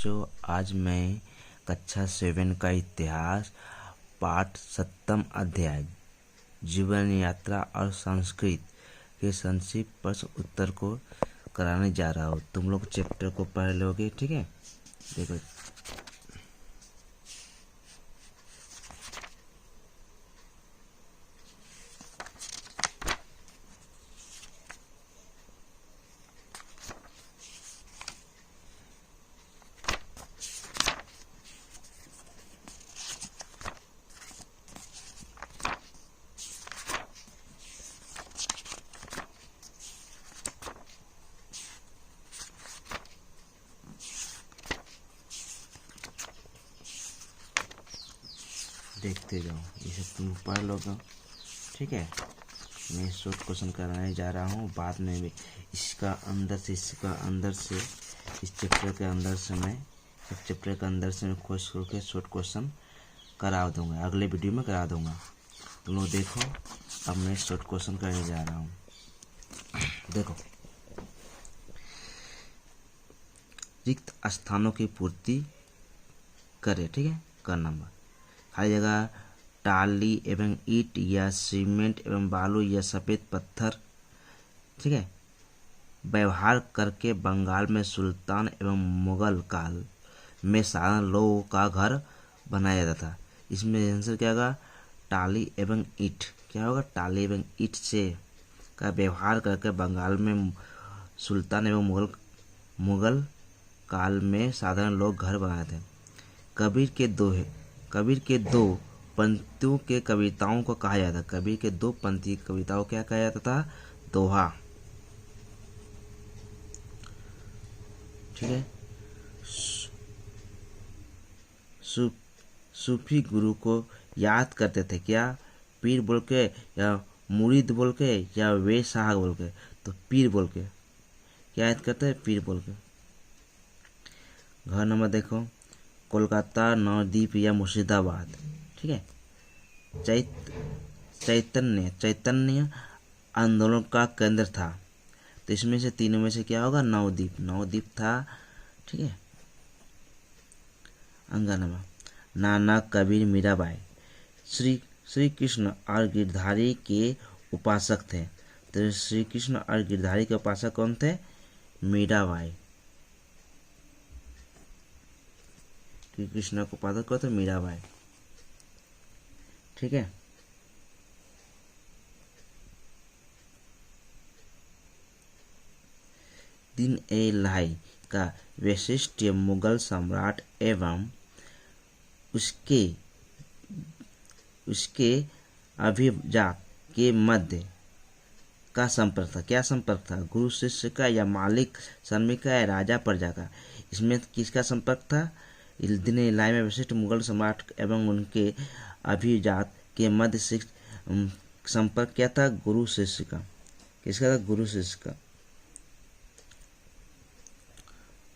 बच्चों, आज मैं कक्षा 7 का इतिहास पाठ 7 अध्याय जीवन यात्रा और संस्कृत के संक्षिप्त प्रश्न उत्तर को कराने जा रहा हूँ। तुम लोग चैप्टर को पढ़ लोगे, ठीक है। देखो, देखते जाओ, ये सब तुम पढ़ लोगे, ठीक है। मैं शॉर्ट क्वेश्चन कराने जा रहा हूँ। बाद में भी इसका अंदर से इस चैप्टर के अंदर से मैं खोज करके शॉर्ट क्वेश्चन करा दूंगा, अगले वीडियो में करा दूंगा। तुम लोग देखो, अब मैं शॉर्ट क्वेश्चन करने जा रहा हूँ। देखो, रिक्त स्थानों की पूर्ति करे, ठीक है। का नंबर खाली जगह टाली एवं ईंट या सीमेंट एवं बालू या सफ़ेद पत्थर, ठीक है, व्यवहार करके बंगाल में सुल्तान एवं मुगल काल में साधारण लोगों का घर बनाया जाता था। इसमें आंसर क्या होगा? टाली एवं ईंट। क्या होगा? टाली एवं ईंट से का व्यवहार करके बंगाल में सुल्तान एवं मुगल काल में साधारण लोग घर बनाए थे। कबीर के दो पंक्तियों के कविताओं को कहा जाता। कबीर के दो पंक्ति कविताओं क्या कहा जाता था? दोहा, ठीक है। सूफी गुरु को याद करते थे, क्या? पीर बोल के या मुरीद बोल के या वे शाह बोल के? तो पीर बोल के। क्या याद करते हैं? पीर बोल के। घर नंबर देखो, कोलकाता, नवद्वीप या मुर्शिदाबाद, ठीक है। चैतन्य आंदोलन का केंद्र था। तो इसमें से तीनों में से क्या होगा? नवद्वीप था, ठीक है। अंगनमा, नाना, कबीर, मीराबाई श्री कृष्ण और गिरधारी के उपासक थे। तो श्री कृष्ण और गिरधारी के उपासक कौन थे? मीराबाई। कृष्ण को उपासक कौन थे? मीराबाई, ठीक है। दीन ए इलाही का विशिष्ट मुगल सम्राट एवं उसके अभिजात के मध्य का संपर्क था। क्या संपर्क था? गुरु शिष्य का या मालिक श्रमिक का या राजा प्रजा का? इसमें किसका संपर्क था? दीन ए इलाही में विशिष्ट मुगल सम्राट एवं उनके अभिजात के मध्य संपर्क क्या था? गुरु शिष्य का। किसका था? गुरु शिष्य का।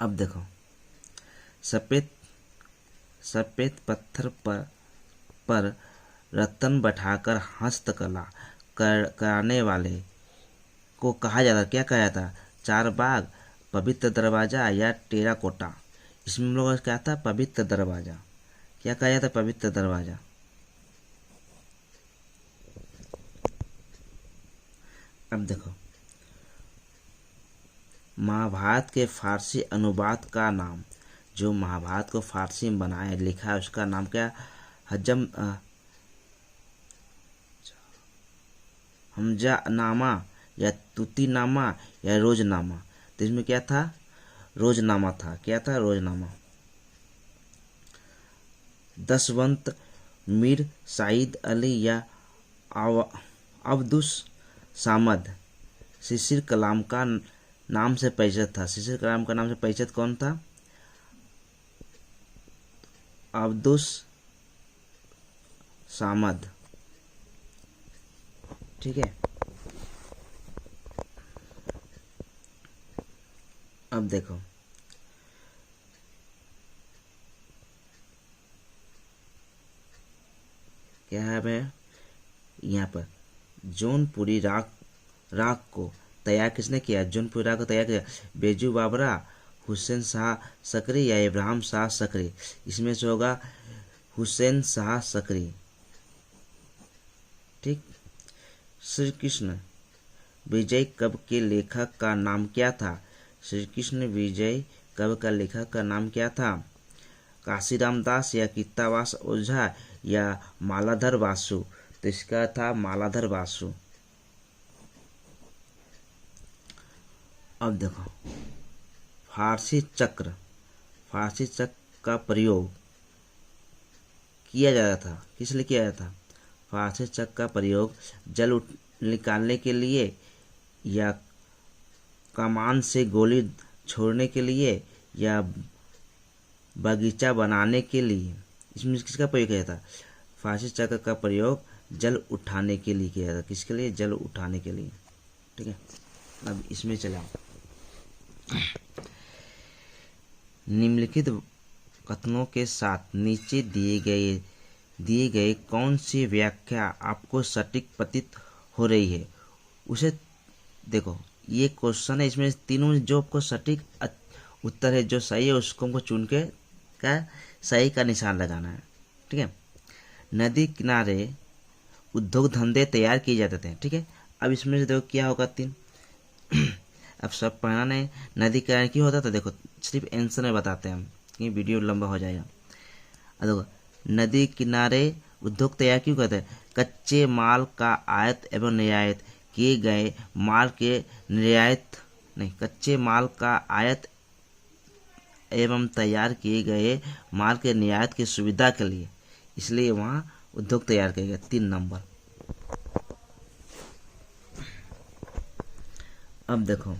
अब देखो, सफेद पत्थर पर रत्न बैठाकर हस्तकला कराने वाले को कहा जाता। क्या कहा जाता? चारबाग, पवित्र दरवाजा या टेराकोटा? इसमें हम लोग क्या था? पवित्र दरवाजा। क्या कहा जाता? पवित्र दरवाजा। अब देखो, महाभारत के फारसी अनुवाद का नाम, जो महाभारत को फारसी में बनाया लिखा है, उसका नाम क्या? हमजानामा या तुतीनामा या रोजनामा? तो इसमें क्या था? रोजनामा था। क्या था? रोजनामा। दसवंत, मीर साइद अली या अब्दुस सामद शिशिर कलाम का नाम से परिचित था। शिशिर कलाम का नाम से परिचित कौन था? अब्दुस सामद, ठीक है। अब देखो, क्या है भाई? यहाँ पर जौनपुरी राग को तैयार किसने किया? जौनपुरी राग को तैयार किया बेजू बाबरा, हुसैन शाह सकरी या इब्राहिम शाह सकरी? इसमें से होगा हुसैन शाह सकरी। ठीक। श्री कृष्ण विजय कवि के लेखक का नाम क्या था? श्री कृष्ण विजय कवि का लेखक का नाम क्या था? काशीराम दास या कीर्तावास ओझा या मालाधर बासु? तो इसका था मालाधर बासु। अब देखो फारसी चक्र का प्रयोग किया जाता था, किस लिए किया जाता था? फारसी चक्र का प्रयोग जल निकालने के लिए या कमान से गोली छोड़ने के लिए या बगीचा बनाने के लिए। इसमें किसका प्रयोग किया था? फारसी चक्र का प्रयोग जल उठाने के लिए किया था। किसके लिए? जल उठाने के लिए। ठीक है। अब इसमें चला, निम्नलिखित कथनों के साथ नीचे दिए गए कौन सी व्याख्या आपको सटीक प्रतीत हो रही है, उसे देखो। ये क्वेश्चन है, इसमें तीनों जो आपको सटीक उत्तर है, जो सही है, उसको हमको चुन के सही का निशान लगाना है। ठीक है। नदी किनारे उद्योग धंधे तैयार किए जाते थे। ठीक है। अब इसमें से देखो क्या होगा, 3 अब सब पढ़ना नहीं। नदी किनारे क्यों होता था? देखो सिर्फ आंसर में बताते हैं हम, कि वीडियो लंबा हो जाएगा। अब देखो नदी किनारे उद्योग तैयार क्यों करते हैं? कच्चे माल का आयात एवं निर्यात किए गए माल के कच्चे माल का आयात एवं तैयार किए गए माल के निर्यात की सुविधा के लिए, इसलिए वहाँ उद्योग तैयार किए गए। 3 नंबर। अब देखो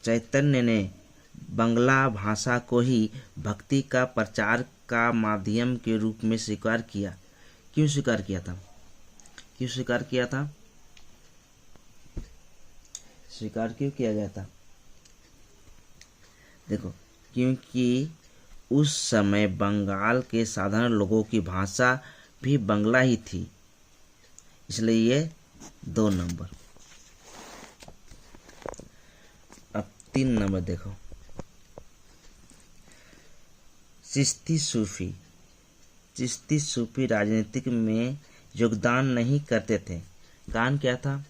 चैतन्य ने बंगला भाषा को ही भक्ति का प्रचार का माध्यम के रूप में स्वीकार किया। क्यों स्वीकार किया था? स्वीकार क्यों किया गया था? देखो क्योंकि उस समय बंगाल के साधारण लोगों की भाषा भी बंगला ही थी, इसलिए ये 2 नंबर। अब 3 नंबर देखो, चिश्ती सूफी राजनीतिक में योगदान नहीं करते थे। कारण क्या था?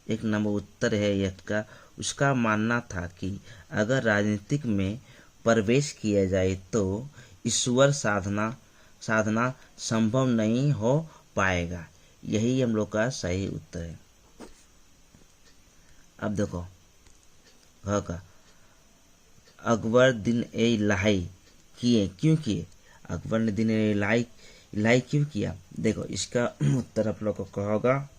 1 नंबर उत्तर है इसका। उसका मानना था कि अगर राजनीतिक में प्रवेश किया जाए तो ईश्वर साधना संभव नहीं हो पाएगा। यही हम लोग का सही उत्तर है। अब देखो घ का अकबर दिन ए इलाही किए, क्यों किए? अकबर ने दिन ए इलाही क्यों किया? देखो इसका उत्तर आप लोग को कहोगा,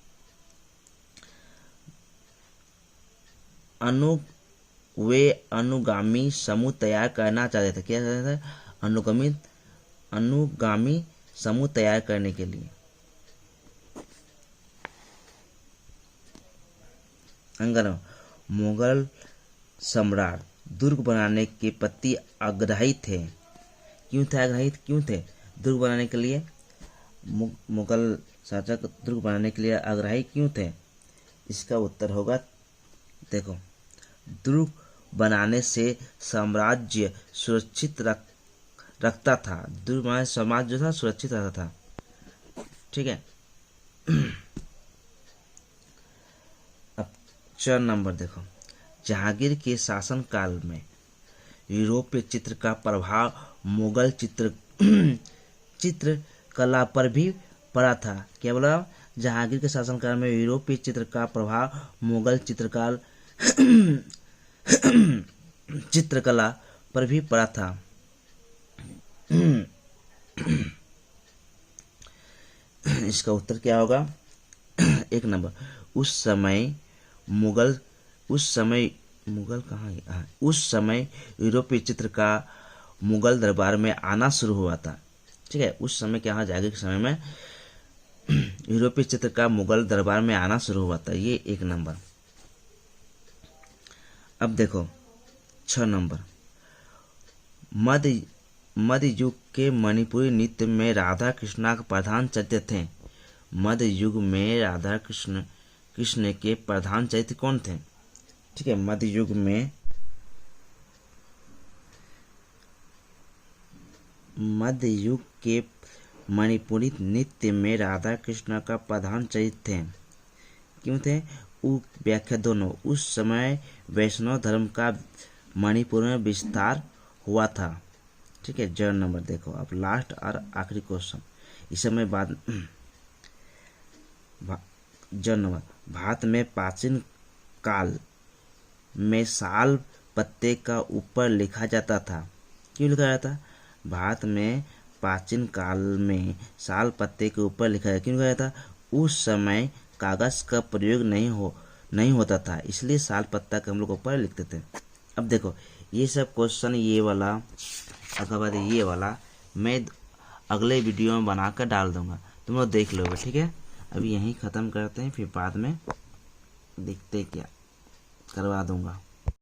वे अनुगामी समूह तैयार करना चाहते थे। क्या चाहते थे? अनुगामी समूह तैयार करने के लिए। मुगल सम्राट दुर्ग बनाने के प्रति आग्रही थे। क्यों थे? दुर्ग बनाने के लिए मुगल शासक दुर्ग बनाने के लिए आग्रही क्यों थे? इसका उत्तर होगा, देखो दुर्ग बनाने से साम्राज्य सुरक्षित रखता था। दुर्ग बनाने से समाज जो था सुरक्षित रहता था। ठीक है। अब 4 नंबर देखो, जहांगीर के शासन काल में यूरोपीय चित्र का प्रभाव मुगल चित्रकला पर भी पड़ा था। क्या बोला? जहांगीर के शासनकाल में यूरोपीय चित्र का प्रभाव मुगल चित्रकला पर भी पड़ा था। इसका उत्तर क्या होगा? 1 नंबर, उस समय यूरोपीय चित्र का मुगल दरबार में आना शुरू हुआ था। ठीक है। उस समय क्या, जहांगीर के समय में यूरोपीय चित्र का मुगल दरबार में आना शुरू हुआ था। ये 1 नंबर। अब देखो 6 नंबर, मध्य युग के मणिपुरी नृत्य में राधा कृष्णा के प्रधान चरित्र थे। मध्य युग में राधा कृष्ण के प्रधान चरित्र कौन थे? ठीक है। मध्य युग के मणिपुरी नृत्य में राधा कृष्ण का प्रधान चरित्र थे। क्यों थे? व्याख्या दोनों। उस समय वैष्णव धर्म का मणिपुर में विस्तार हुआ था। ठीक है। जड़ नंबर देखो अब लास्ट और आखिरी क्वेश्चन इस समय बाद जड़ नंबर भारत में प्राचीन काल में साल पत्ते का ऊपर लिखा जाता था। क्यों लिखा जाता? भारत में प्राचीन काल में साल पत्ते के ऊपर लिखा जाता। क्यों लिखा जाता? उस समय कागज का प्रयोग नहीं होता था, इसलिए साल पत्ता के हम लोग ऊपर लिखते थे। अब देखो ये सब क्वेश्चन ये वाला उसके बाद ये वाला मैं अगले वीडियो में बनाकर डाल दूंगा, तुम लोग देख लोगे। ठीक है। अभी यहीं ख़त्म करते हैं, फिर बाद में देखते क्या करवा दूंगा।